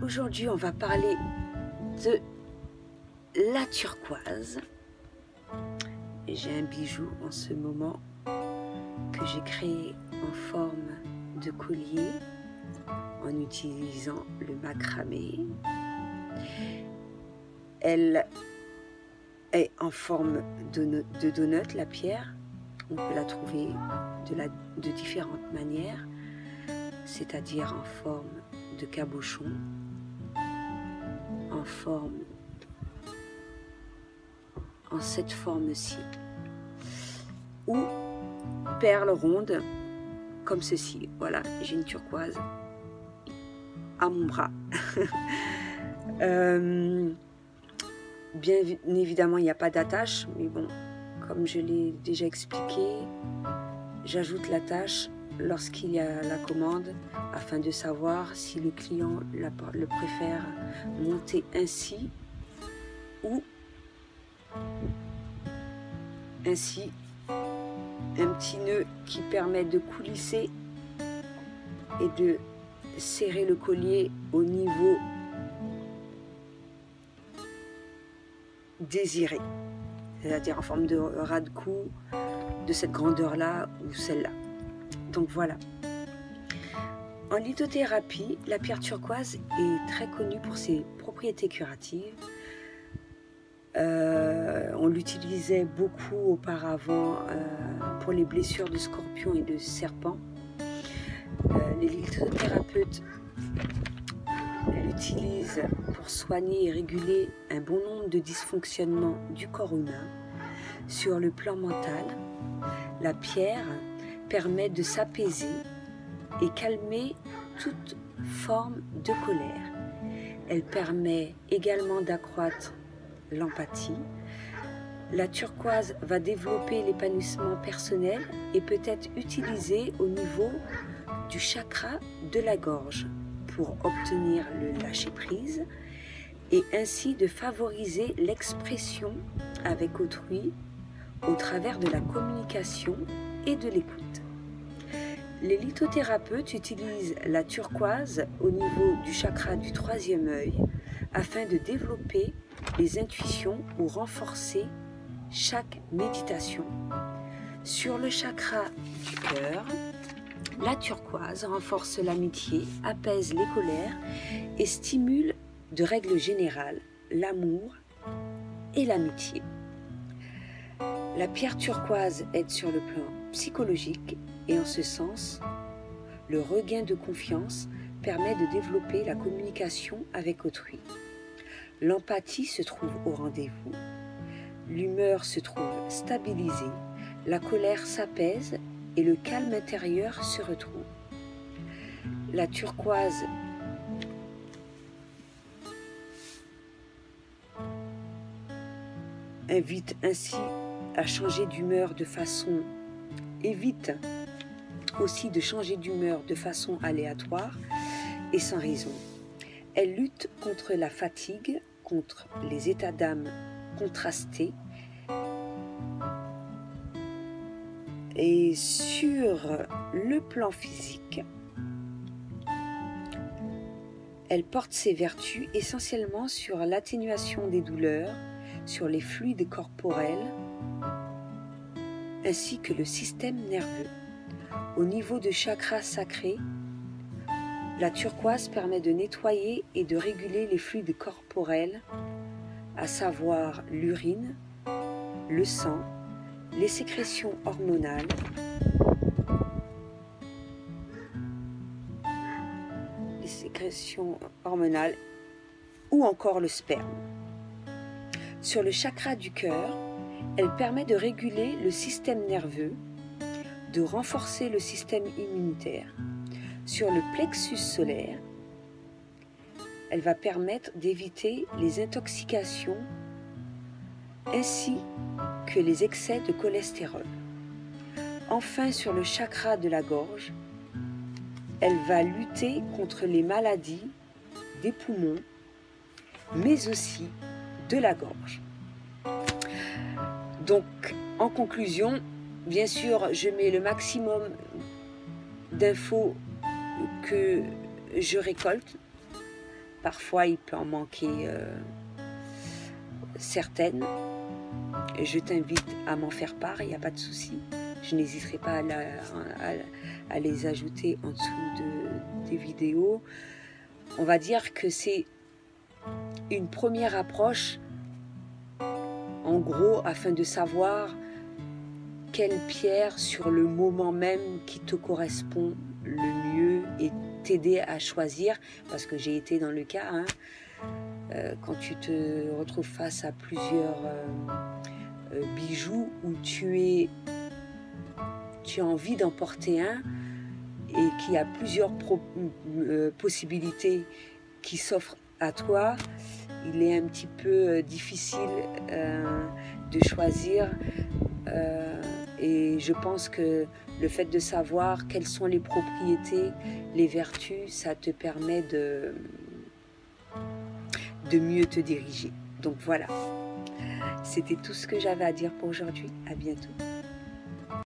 aujourd'hui, on va parler de la turquoise. Et j'ai un bijou en ce moment que j'ai créé en forme de collier en utilisant le macramé. Elle est en forme de donut, la pierre. On peut la trouver de différentes manières, c'est-à-dire en forme de cabochon, en cette forme-ci, ou perles rondes comme ceci. Voilà, j'ai une turquoise à mon bras. Bien évidemment, il n'y a pas d'attache, mais bon, comme je l'ai déjà expliqué, j'ajoute l'attache lorsqu'il y a la commande afin de savoir si le client le préfère monter ainsi ou ainsi. Un petit nœud qui permet de coulisser et de serrer le collier au niveau désiré, c'est-à-dire en forme de ras de cou, de cette grandeur-là ou celle-là. Donc voilà. En lithothérapie, la pierre turquoise est très connue pour ses propriétés curatives. On l'utilisait beaucoup auparavant pour les blessures de scorpions et de serpents. Les lithothérapeutes l'utilisent pour soigner et réguler un bon nombre de dysfonctionnements du corps humain. Sur le plan mental, la pierre permet de s'apaiser et calmer toute forme de colère. Elle permet également d'accroître l'empathie. La turquoise va développer l'épanouissement personnel et peut être utilisée au niveau du chakra de la gorge pour obtenir le lâcher-prise et ainsi de favoriser l'expression avec autrui au travers de la communication et de l'écoute. Les lithothérapeutes utilisent la turquoise au niveau du chakra du troisième œil afin de développer les intuitions ou renforcer chaque méditation. Sur le chakra du cœur, la turquoise renforce l'amitié, apaise les colères et stimule de règle générale l'amour et l'amitié. La pierre turquoise aide sur le plan psychologique et en ce sens, le regain de confiance permet de développer la communication avec autrui. L'empathie se trouve au rendez-vous, l'humeur se trouve stabilisée, la colère s'apaise et le calme intérieur se retrouve. La turquoise invite ainsi à changer d'humeur de façon, évite aussi de changer d'humeur de façon aléatoire et sans raison. Elle lutte contre la fatigue, contre les états d'âme contrastés et sur le plan physique, elle porte ses vertus essentiellement sur l'atténuation des douleurs, sur les fluides corporels ainsi que le système nerveux. Au niveau du chakra sacré, la turquoise permet de nettoyer et de réguler les fluides corporels, à savoir l'urine, le sang, les sécrétions hormonales, ou encore le sperme. Sur le chakra du cœur, elle permet de réguler le système nerveux, de renforcer le système immunitaire. Sur le plexus solaire, elle va permettre d'éviter les intoxications ainsi que les excès de cholestérol. Enfin, sur le chakra de la gorge, elle va lutter contre les maladies des poumons, mais aussi de la gorge. Donc, en conclusion, bien sûr, je mets le maximum d'infos que je récolte Parfois, il peut en manquer certaines. Je t'invite à m'en faire part, il n'y a pas de souci. Je n'hésiterai pas à les ajouter en dessous des vidéos. On va dire que c'est une première approche, en gros, afin de savoir quelle pierre sur le moment même qui te correspond le mieux et t'aider à choisir, parce que j'ai été dans le cas, hein, quand tu te retrouves face à plusieurs bijoux où tu as envie d'en porter un et qu'il y a plusieurs possibilités qui s'offrent à toi, il est un petit peu difficile de choisir et je pense que le fait de savoir quelles sont les propriétés, les vertus, ça te permet de mieux te diriger. Donc voilà, c'était tout ce que j'avais à dire pour aujourd'hui. À bientôt.